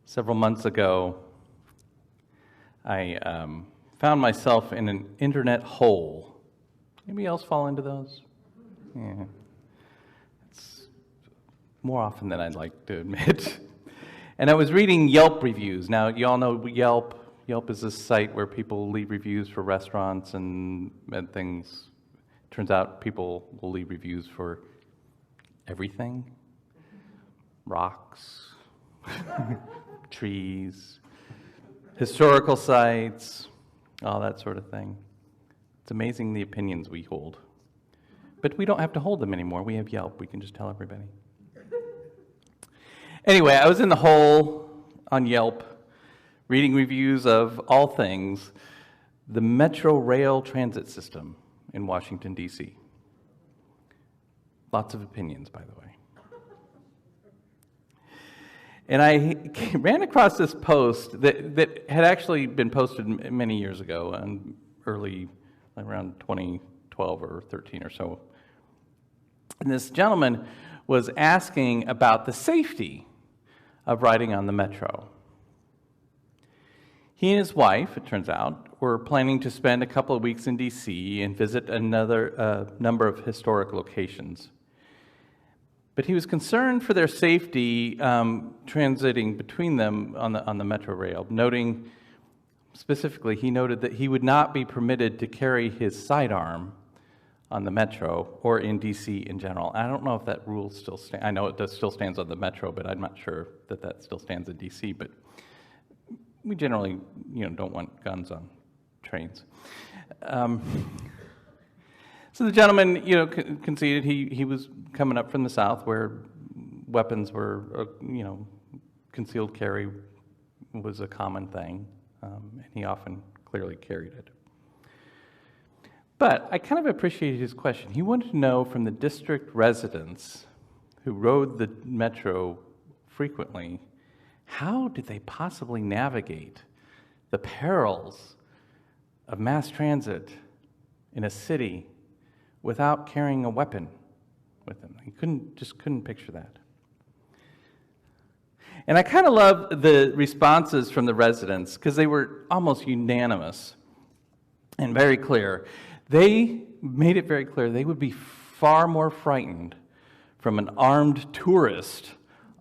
Several months ago, I found myself in an internet hole. Anybody else fall into those? Yeah. It's more often than I'd like to admit. And I was reading Yelp reviews. Now, you all know Yelp. Yelp is this site where people leave reviews for restaurants and things. Turns out people will leave reviews for everything. Rocks, trees, historical sites, all that sort of thing. It's amazing the opinions we hold. But we don't have to hold them anymore. We have Yelp. We can just tell everybody. Anyway, I was in the hole on Yelp reading reviews of all things, the Metro Rail transit system in Washington, D.C. Lots of opinions, by the way. And I ran across this post that had actually been posted many years ago, around 2012 or 13 or so. And this gentleman was asking about the safety of riding on the metro. He and his wife, it turns out, were planning to spend a couple of weeks in D.C. and visit another number of historic locations. But he was concerned for their safety transiting between them on the metro rail, noting specifically, he noted that he would not be permitted to carry his sidearm on the metro or in D.C. in general. I don't know if that rule still stands. I know it still stands on the metro, but I'm not sure that still stands in D.C. But we generally, don't want guns on trains. So the gentleman, conceded he was coming up from the South where weapons were, concealed carry was a common thing, and he often clearly carried it. But I kind of appreciated his question. He wanted to know from the district residents who rode the metro frequently, how did they possibly navigate the perils of mass transit in a city without carrying a weapon with them? He couldn't picture that. And I kind of love the responses from the residents because they were almost unanimous and very clear. They made it very clear they would be far more frightened from an armed tourist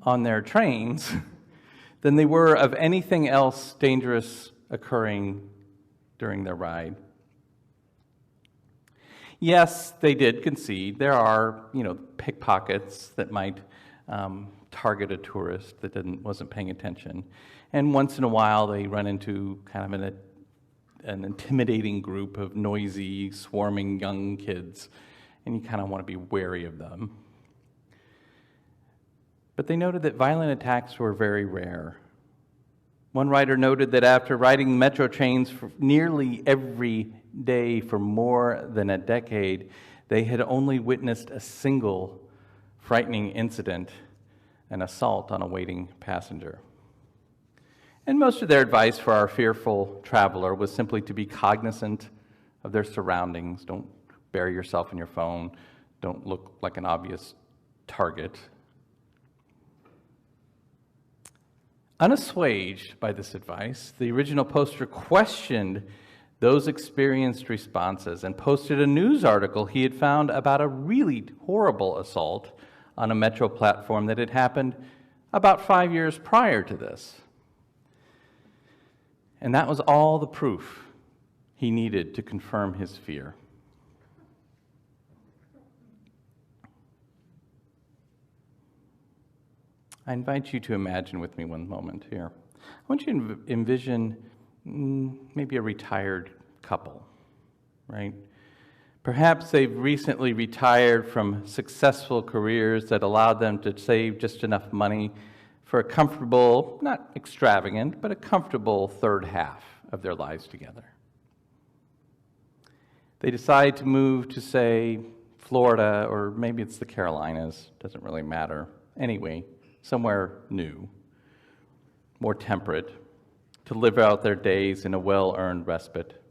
on their trains than they were of anything else dangerous occurring during their ride. Yes, they did concede. There are, pickpockets that might target a tourist that wasn't paying attention. And once in a while, they run into kind of an intimidating group of noisy, swarming young kids, and you kind of want to be wary of them. But they noted that violent attacks were very rare. One writer noted that after riding metro trains for nearly every day for more than a decade, they had only witnessed a single frightening incident, an assault on a waiting passenger. And most of their advice for our fearful traveler was simply to be cognizant of their surroundings. Don't bury yourself in your phone. Don't look like an obvious target. Unassuaged by this advice, the original poster questioned those experienced responses and posted a news article he had found about a really horrible assault on a metro platform that had happened about 5 years prior to this. And that was all the proof he needed to confirm his fear. I invite you to imagine with me one moment here. I want you to envision maybe a retired couple, right? Perhaps they've recently retired from successful careers that allowed them to save just enough money for a comfortable, not extravagant, but a comfortable third half of their lives together. They decide to move to, say, Florida, or maybe it's the Carolinas, doesn't really matter. Anyway, somewhere new, more temperate, to live out their days in a well-earned respite.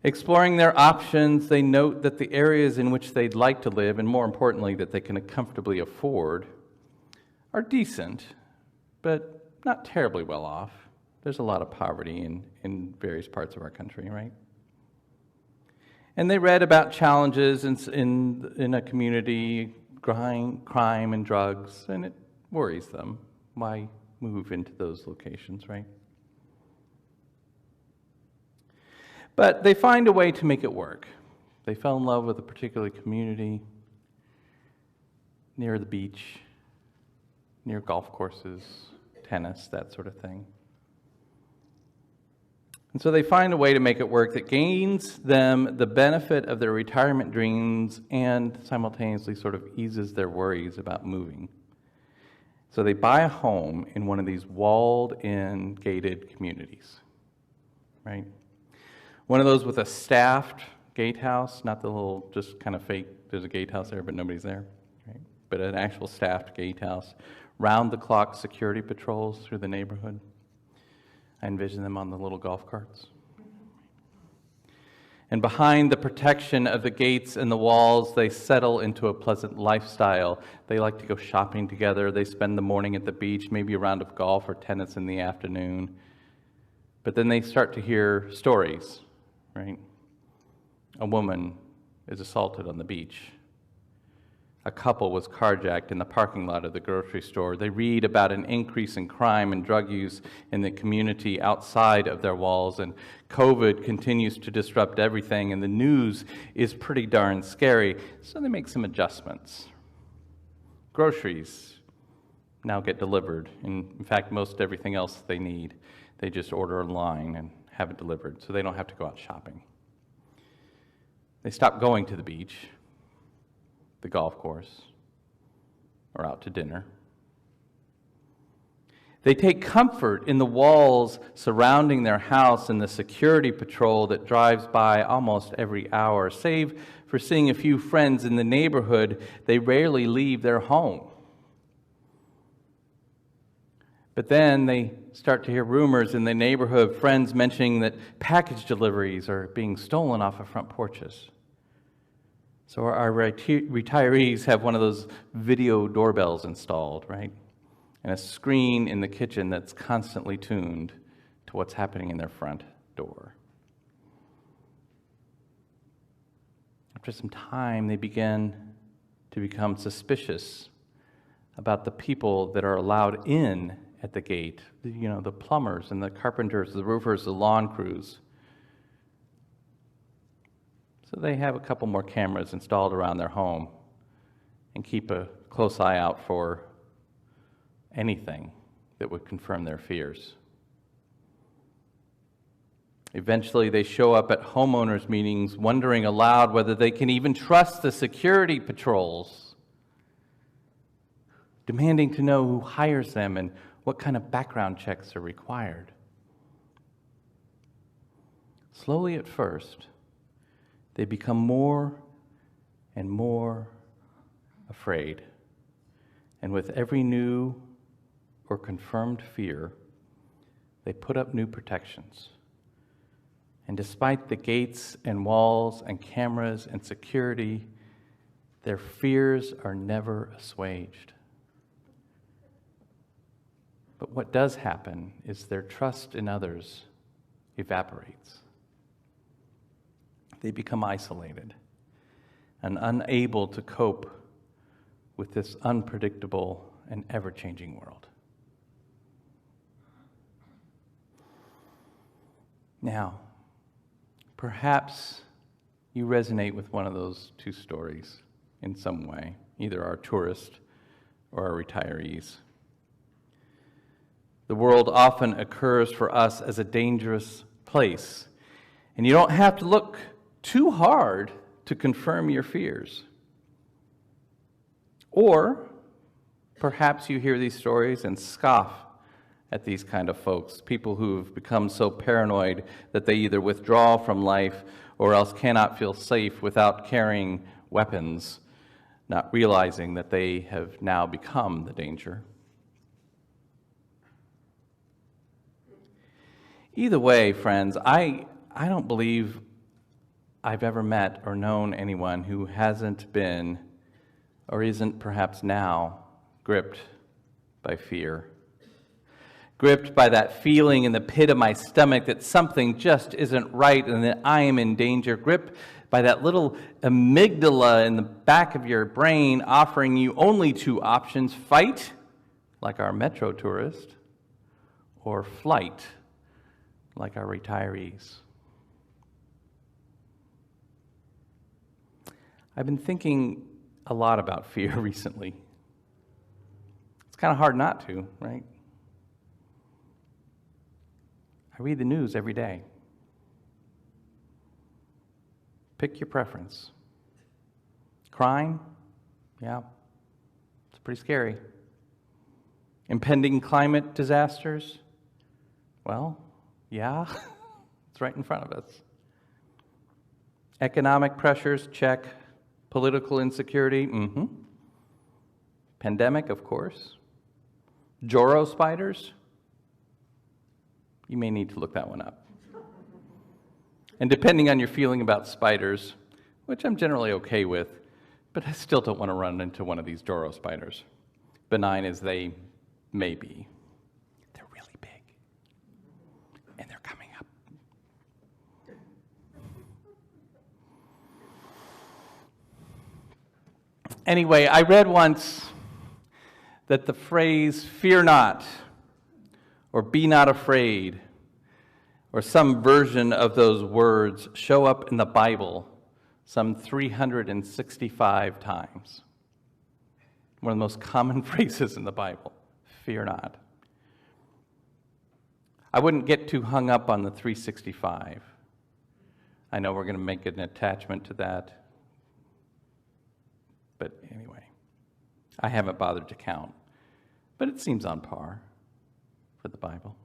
Exploring their options, they note that the areas in which they'd like to live, and more importantly, that they can comfortably afford, are decent, but not terribly well off. There's a lot of poverty in various parts of our country, right? And they read about challenges in a community, crime and drugs, and it worries them. Why move into those locations, right? But they find a way to make it work. They fell in love with a particular community near the beach, near golf courses, tennis, that sort of thing. And so they find a way to make it work that gains them the benefit of their retirement dreams and simultaneously sort of eases their worries about moving. So they buy a home in one of these walled-in, gated communities, right? One of those with a staffed gatehouse, not the little just kind of fake, there's a gatehouse there but nobody's there, right? But an actual staffed gatehouse. Round-the-clock security patrols through the neighborhood. I envision them on the little golf carts. And behind the protection of the gates and the walls, they settle into a pleasant lifestyle. They like to go shopping together. They spend the morning at the beach, maybe a round of golf or tennis in the afternoon. But then they start to hear stories, right? A woman is assaulted on the beach. A couple was carjacked in the parking lot of the grocery store. They read about an increase in crime and drug use in the community outside of their walls, and COVID continues to disrupt everything, and the news is pretty darn scary, so they make some adjustments. Groceries now get delivered. In fact, most everything else they need, they just order online and have it delivered, so they don't have to go out shopping. They stop going to the beach, the golf course, or out to dinner. They take comfort in the walls surrounding their house and the security patrol that drives by almost every hour. Save for seeing a few friends in the neighborhood, they rarely leave their home. But then they start to hear rumors in the neighborhood, friends mentioning that package deliveries are being stolen off of front porches. So our retirees have one of those video doorbells installed, right? And a screen in the kitchen that's constantly tuned to what's happening in their front door. After some time, they begin to become suspicious about the people that are allowed in at the gate. The plumbers and the carpenters, the roofers, the lawn crews. So they have a couple more cameras installed around their home and keep a close eye out for anything that would confirm their fears. Eventually, they show up at homeowners' meetings wondering aloud whether they can even trust the security patrols, demanding to know who hires them and what kind of background checks are required. Slowly at first, they become more and more afraid. And with every new or confirmed fear, they put up new protections. And despite the gates and walls and cameras and security, their fears are never assuaged. But what does happen is their trust in others evaporates. They become isolated and unable to cope with this unpredictable and ever-changing world. Now, perhaps you resonate with one of those two stories in some way, either our tourist or our retirees. The world often occurs for us as a dangerous place, and you don't have to look too hard to confirm your fears. Or perhaps you hear these stories and scoff at these kind of folks, people who've become so paranoid that they either withdraw from life or else cannot feel safe without carrying weapons, not realizing that they have now become the danger. Either way, friends, I don't believe I've ever met or known anyone who hasn't been or isn't perhaps now gripped by fear. gripped by that feeling in the pit of my stomach that something just isn't right and that I am in danger, gripped by that little amygdala in the back of your brain offering you only two options: fight, like our metro tourist, or flight, like our retirees. I've been thinking a lot about fear recently. It's kind of hard not to, right? I read the news every day. Pick your preference. Crime? Yeah, it's pretty scary. Impending climate disasters? Well, yeah, it's right in front of us. Economic pressures? Check. Political insecurity? Mm-hmm. Pandemic, of course. Joro spiders? You may need to look that one up. And depending on your feeling about spiders, which I'm generally okay with, but I still don't want to run into one of these Joro spiders, benign as they may be. They're really big, and they're coming up. Anyway, I read once that the phrase, "fear not," or "be not afraid," or some version of those words show up in the Bible some 365 times. One of the most common phrases in the Bible, fear not. I wouldn't get too hung up on the 365. I know we're going to make an attachment to that. But anyway, I haven't bothered to count. But it seems on par for the Bible.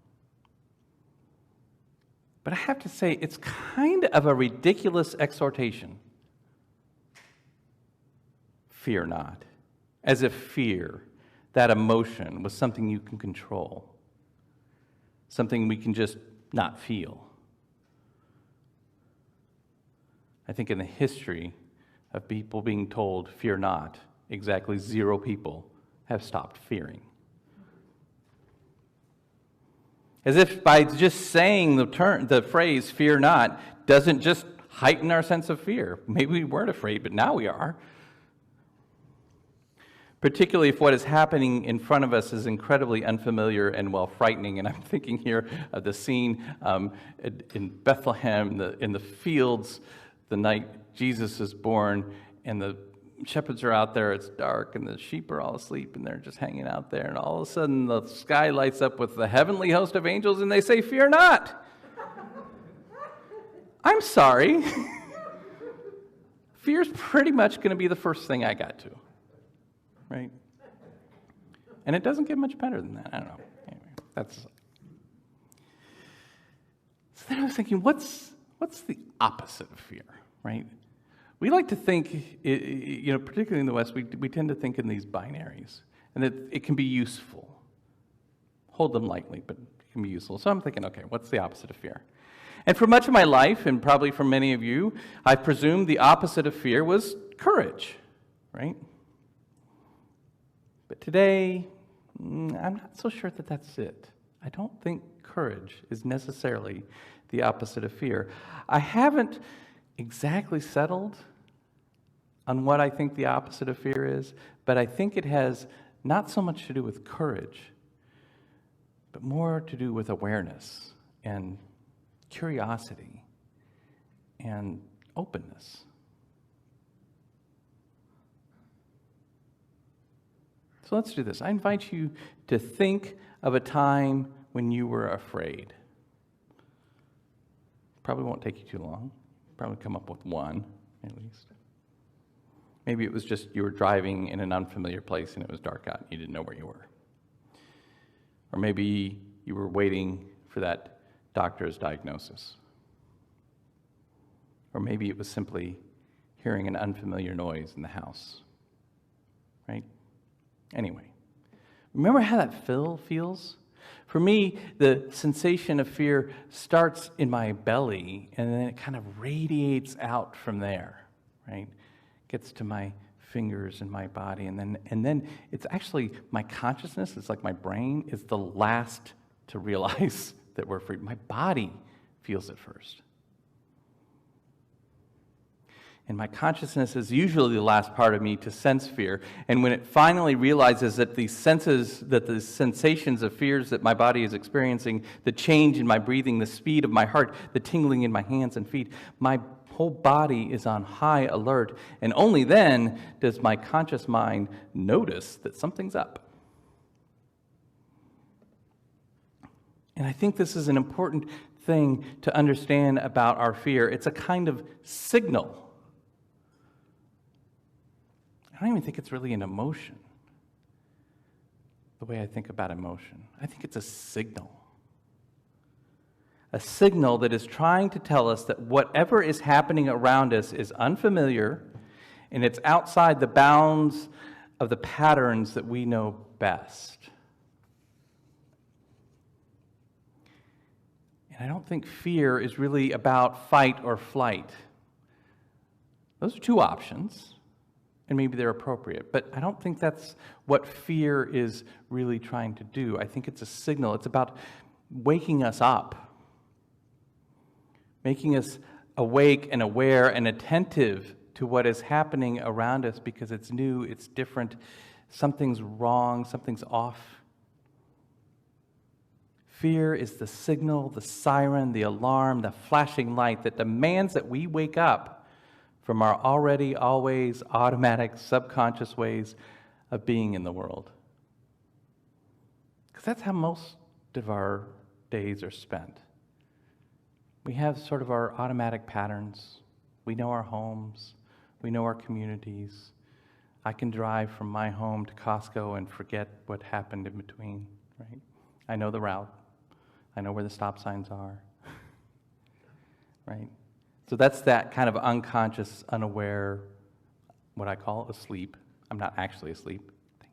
But I have to say, it's kind of a ridiculous exhortation. Fear not. As if fear, that emotion, was something you can control. Something we can just not feel. I think in the history of people being told, fear not, exactly 0 people have stopped fearing. As if by just saying the phrase, fear not, doesn't just heighten our sense of fear. Maybe we weren't afraid, but now we are. Particularly if what is happening in front of us is incredibly unfamiliar and, well, frightening. And I'm thinking here of the scene in Bethlehem, in the fields, the night Jesus is born, and the shepherds are out there, it's dark, and the sheep are all asleep, and they're just hanging out there, and all of a sudden the sky lights up with the heavenly host of angels, and they say, "Fear not." I'm sorry. Fear's pretty much going to be the first thing I got to, right? And it doesn't get much better than that. I don't know. Anyway, that's... So then I was thinking, what's the opposite of fear, right? We like to think, particularly in the West, we tend to think in these binaries, and that it can be useful. Hold them lightly, but it can be useful. So I'm thinking, okay, what's the opposite of fear? And for much of my life, and probably for many of you, I presumed the opposite of fear was courage, right? But today, I'm not so sure that that's it. I don't think courage is necessarily the opposite of fear. I haven't exactly settled on what I think the opposite of fear is, but I think it has not so much to do with courage, but more to do with awareness and curiosity and openness. So let's do this. I invite you to think of a time when you were afraid. Probably won't take you too long. Probably come up with one, at least. Maybe it was just you were driving in an unfamiliar place and it was dark out and you didn't know where you were. Or maybe you were waiting for that doctor's diagnosis. Or maybe it was simply hearing an unfamiliar noise in the house. Right? Anyway, remember how that feels? For me, the sensation of fear starts in my belly, and then it kind of radiates out from there, right? Gets to my fingers and my body, and then it's actually my consciousness. It's like my brain is the last to realize that we're free. My body feels it first. And my consciousness is usually the last part of me to sense fear. And when it finally realizes that the sensations of fears that my body is experiencing, the change in my breathing, the speed of my heart, the tingling in my hands and feet, my whole body is on high alert. And only then does my conscious mind notice that something's up. And I think this is an important thing to understand about our fear. It's a kind of signal. I don't even think it's really an emotion, the way I think about emotion. I think it's a signal. A signal that is trying to tell us that whatever is happening around us is unfamiliar, and it's outside the bounds of the patterns that we know best. And I don't think fear is really about fight or flight. Those are two options. And maybe they're appropriate. But I don't think that's what fear is really trying to do. I think it's a signal. It's about waking us up, making us awake and aware and attentive to what is happening around us because it's new, it's different, something's wrong, something's off. Fear is the signal, the siren, the alarm, the flashing light that demands that we wake up from our already, always automatic, subconscious ways of being in the world. Because that's how most of our days are spent. We have sort of our automatic patterns. We know our homes. We know our communities. I can drive from my home to Costco and forget what happened in between, right? I know the route. I know where the stop signs are, right? So that's that kind of unconscious, unaware, what I call asleep. I'm not actually asleep, thank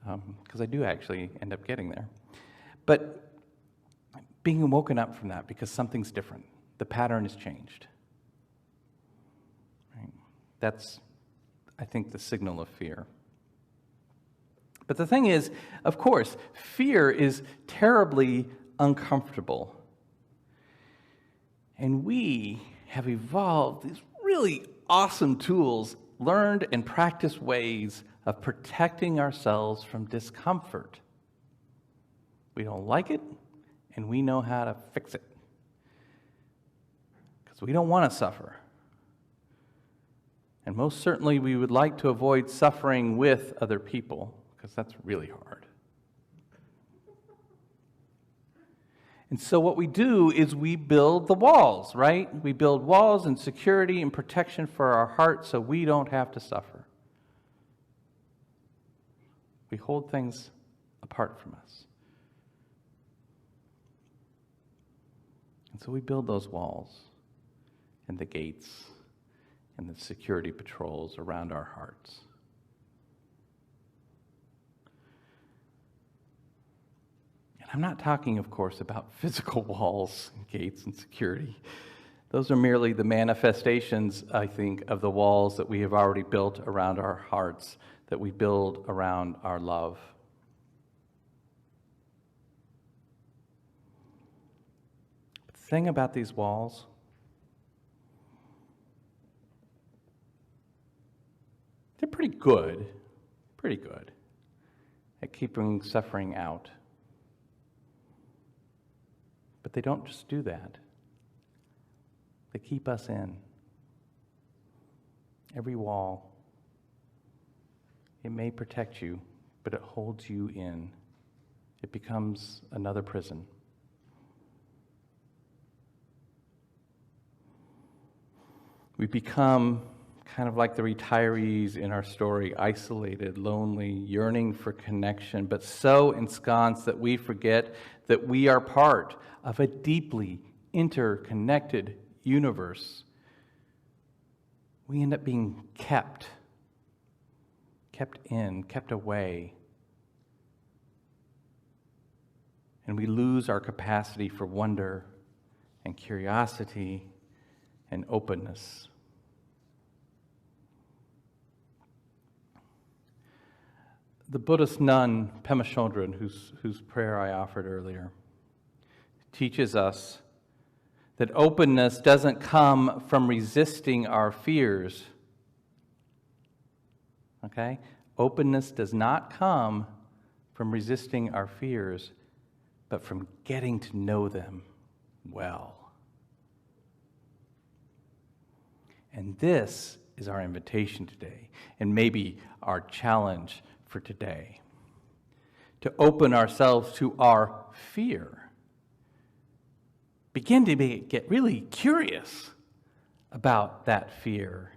God, because I do actually end up getting there. But being woken up from that because something's different. The pattern has changed. Right? That's, I think, the signal of fear. But the thing is, of course, fear is terribly uncomfortable. And we have evolved these really awesome tools, learned and practiced ways of protecting ourselves from discomfort. We don't like it, and we know how to fix it. Because we don't want to suffer. And most certainly we would like to avoid suffering with other people, because that's really hard. And so what we do is we build the walls, right? We build walls and security and protection for our hearts so we don't have to suffer. We hold things apart from us. And so we build those walls and the gates and the security patrols around our hearts. I'm not talking, of course, about physical walls, and gates, and security. Those are merely the manifestations, I think, of the walls that we have already built around our hearts, that we build around our love. But the thing about these walls, they're pretty good at keeping suffering out. But they don't just do that. They keep us in. Every wall, it may protect you, but it holds you in. It becomes another prison. We become kind of like the retirees in our story, isolated, lonely, yearning for connection, but so ensconced that we forget that we are part of a deeply interconnected universe. We end up being kept in, kept away. And we lose our capacity for wonder and curiosity and openness. The Buddhist nun, Pema Chodron, whose prayer I offered earlier, teaches us that openness doesn't come from resisting our fears. Okay? Openness does not come from resisting our fears, but from getting to know them well. And this is our invitation today, and maybe our challenge for today, to open ourselves to our fear. Begin to get really curious about that fear,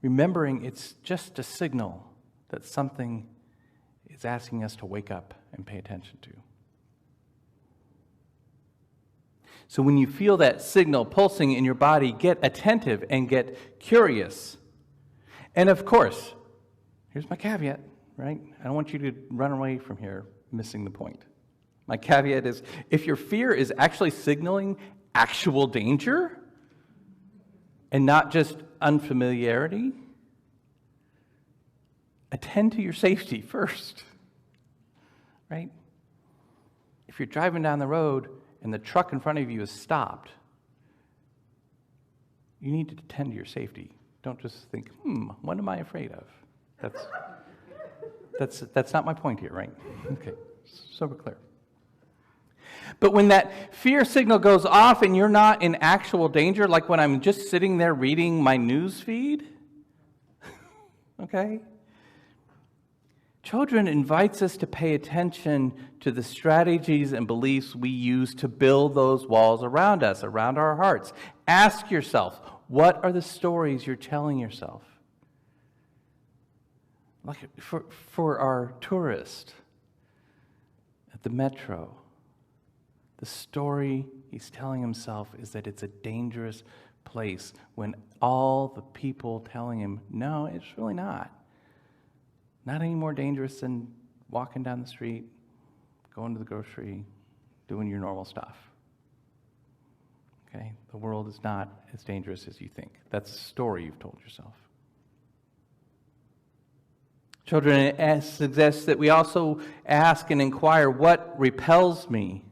remembering it's just a signal that something is asking us to wake up and pay attention to. So when you feel that signal pulsing in your body, get attentive and get curious. And of course, here's my caveat, right? I don't want you to run away from here missing the point. My caveat is, if your fear is actually signaling actual danger and not just unfamiliarity, attend to your safety first, right? If you're driving down the road and the truck in front of you is stopped, you need to attend to your safety. Don't just think, what am I afraid of? That's not my point here, right? Okay, so we're clear. But when that fear signal goes off and you're not in actual danger, like when I'm just sitting there reading my news feed, okay? Chodron invites us to pay attention to the strategies and beliefs we use to build those walls around us, around our hearts. Ask yourself, what are the stories you're telling yourself? Like for our tourist at the metro, the story he's telling himself is that it's a dangerous place, when all the people telling him, no, it's really not. Not any more dangerous than walking down the street, going to the grocery, doing your normal stuff. Okay? The world is not as dangerous as you think. That's a story you've told yourself. Chodron suggests that we also ask and inquire what repels me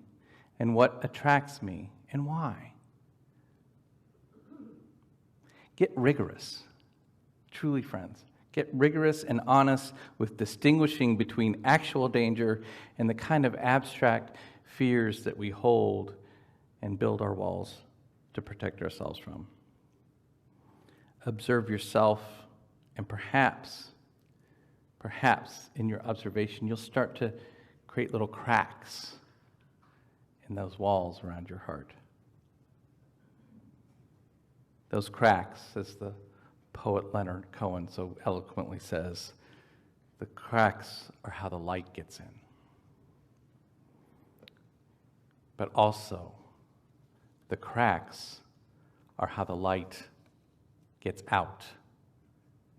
and what attracts me and why. Get rigorous. Truly, friends. Get rigorous and honest with distinguishing between actual danger and the kind of abstract fears that we hold and build our walls to protect ourselves from. Observe yourself, and perhaps in your observation, you'll start to create little cracks in those walls around your heart. Those cracks, as the poet Leonard Cohen so eloquently says, the cracks are how the light gets in. But also, the cracks are how the light gets out.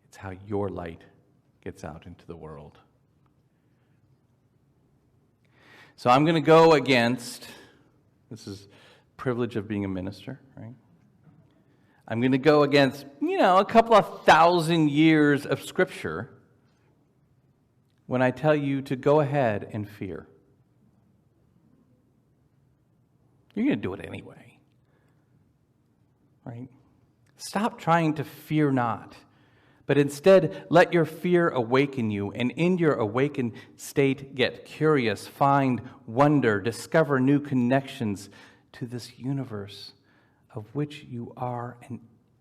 It's how your light gets out into the world. So I'm going to go against, this is privilege of being a minister, right? I'm going to go against, a couple of 1,000 years of Scripture when I tell you to go ahead and fear. You're going to do it anyway, right? Stop trying to fear not, but instead let your fear awaken you, and in your awakened state, get curious, find wonder, discover new connections to this universe of which you are an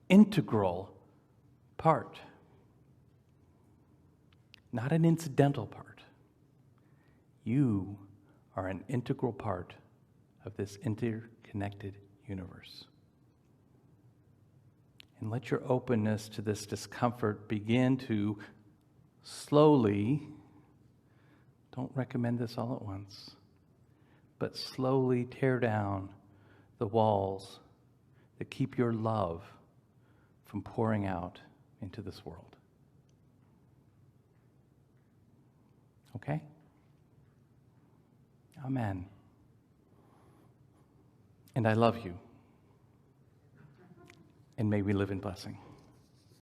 integral part, not an incidental part. You are an integral part of this interconnected universe. And let your openness to this discomfort begin to slowly, don't recommend this all at once, but slowly tear down the walls that keep your love from pouring out into this world. Okay? Amen. And I love you. And may we live in blessing.